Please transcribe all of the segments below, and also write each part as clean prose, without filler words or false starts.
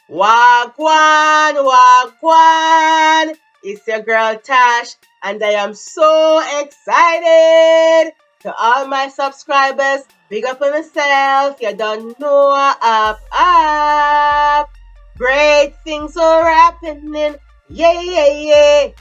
Wagwan, wagwan. It's your girl Tash, and I am so excited. To all my subscribers, big up on yourself. You don't know up. Great things are happening. Yeah.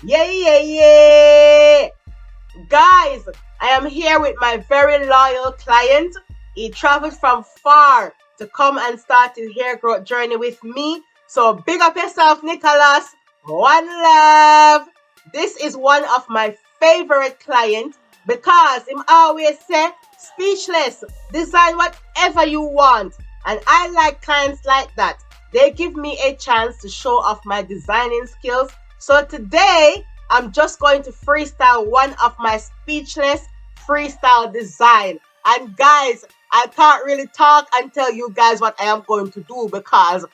Guys, I am here with my very loyal client. He traveled from far to come and start his hair growth journey with me. So big up yourself, Nicholas. One love. This is one of my favorite clients because him always say, speechless, design whatever you want. And I like clients like that. They give me a chance to show off my designing skills. So today, I'm just going to freestyle one of my speechless freestyle design. And guys, I can't really talk and tell you guys what I am going to do because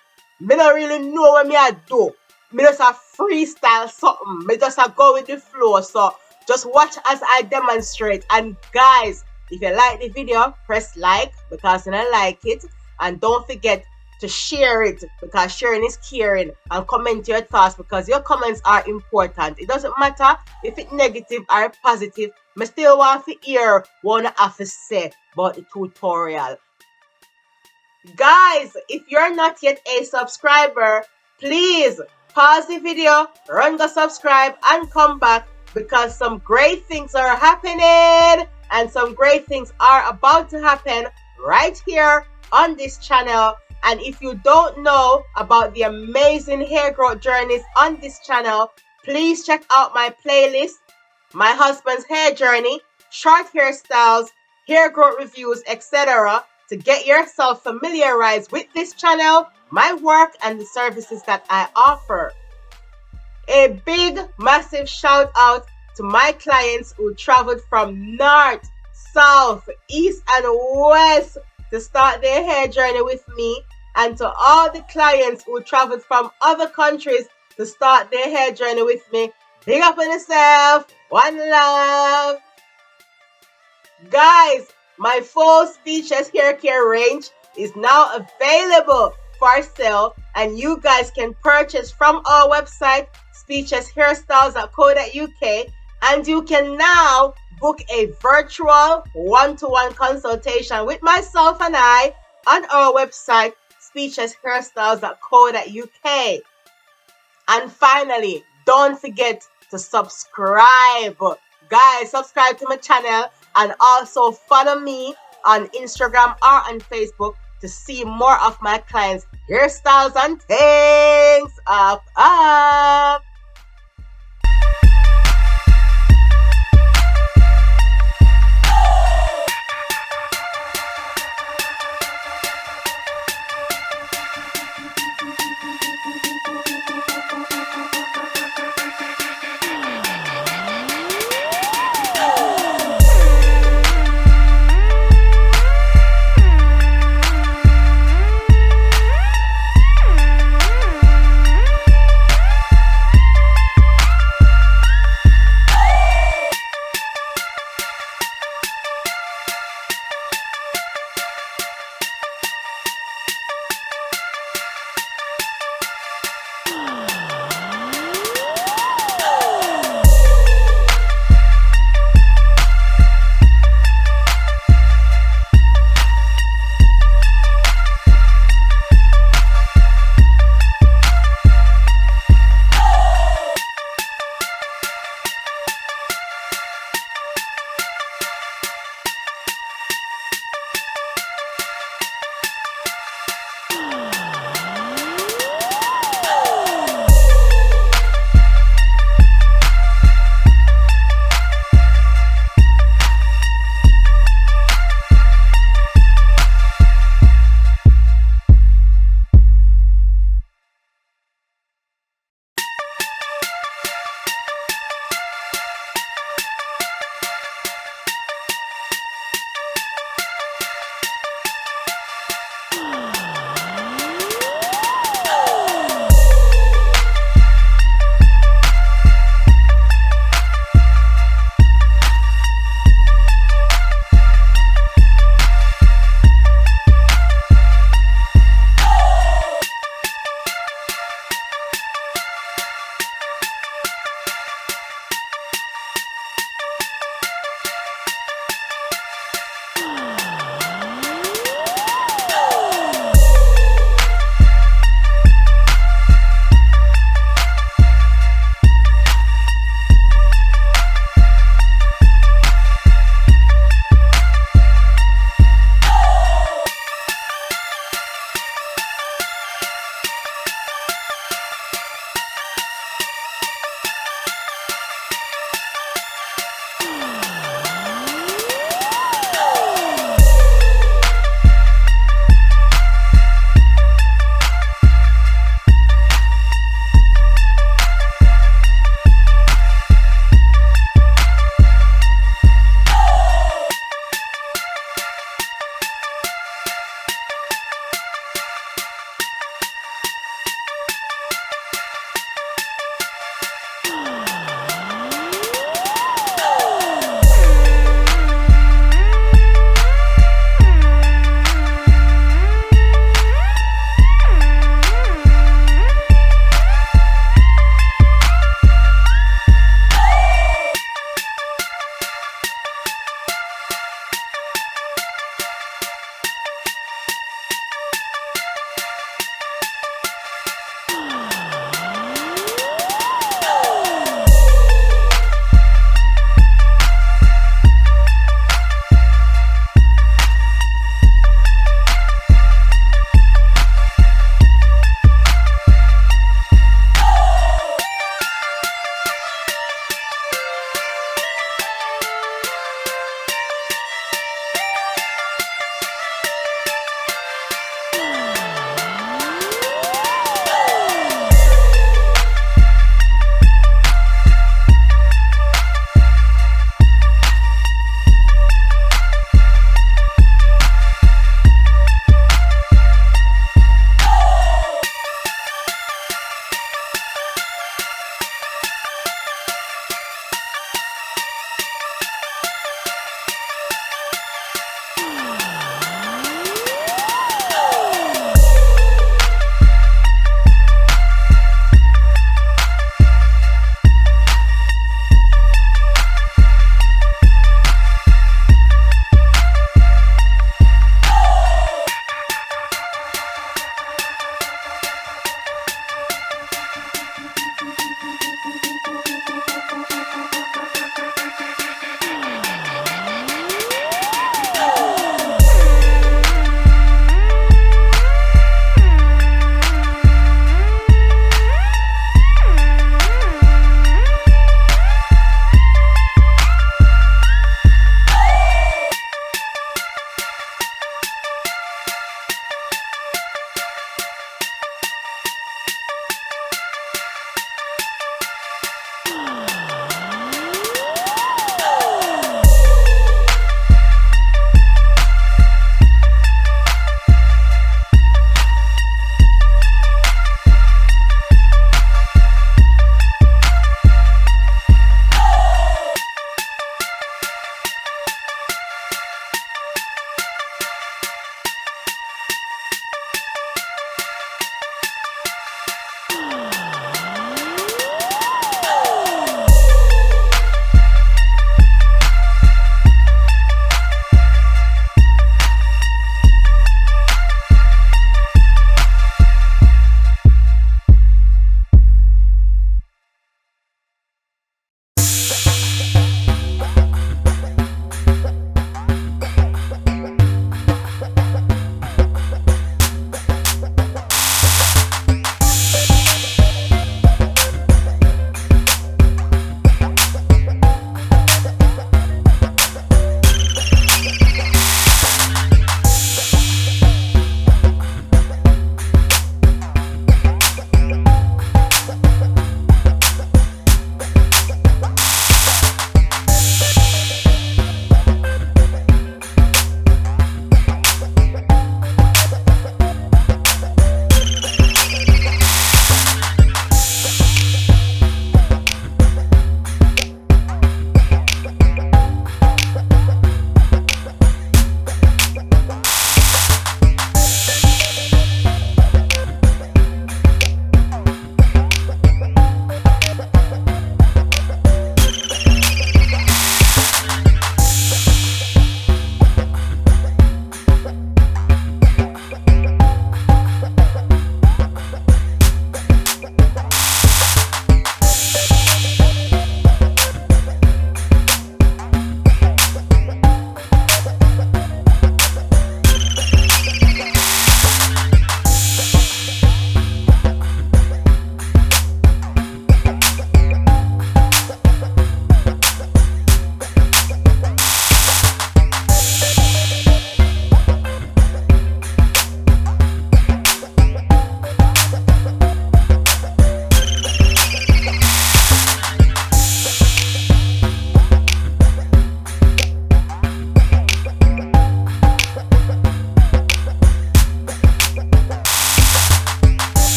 me don't really know what me I do. Me just a freestyle something. Me just a go with the flow. So just watch as I demonstrate. And guys, if you like the video, press like because I like it. And don't forget to share it because sharing is caring, and comment your thoughts because your comments are important. It doesn't matter if it's negative or positive. I still want to hear what I have to say about the tutorial. Guys, if you're not yet a subscriber, please pause the video, run go subscribe and come back because some great things are happening and some great things are about to happen right here on this channel. And if you don't know about the amazing hair growth journeys on this channel, please check out my playlist, My Husband's Hair Journey, Short Hairstyles, Hair Growth Reviews, etc. to get yourself familiarized with this channel, my work, and the services that I offer. A big, massive shout out to my clients who traveled from north, south, east, and west to start their hair journey with me, and to all the clients who traveled from other countries to start their hair journey with me. Big up on yourself. One love. Guys, my full speechless hair care range is now available for sale, and you guys can purchase from our website, speechlesshairstyles.co.uk, and you can now book a virtual one-to-one consultation with myself and I on our website, speechlesshairstyles.co.uk. And finally, don't forget to subscribe. Guys, subscribe to my channel and also follow me on Instagram or on Facebook to see more of my clients' hairstyles and things. Up.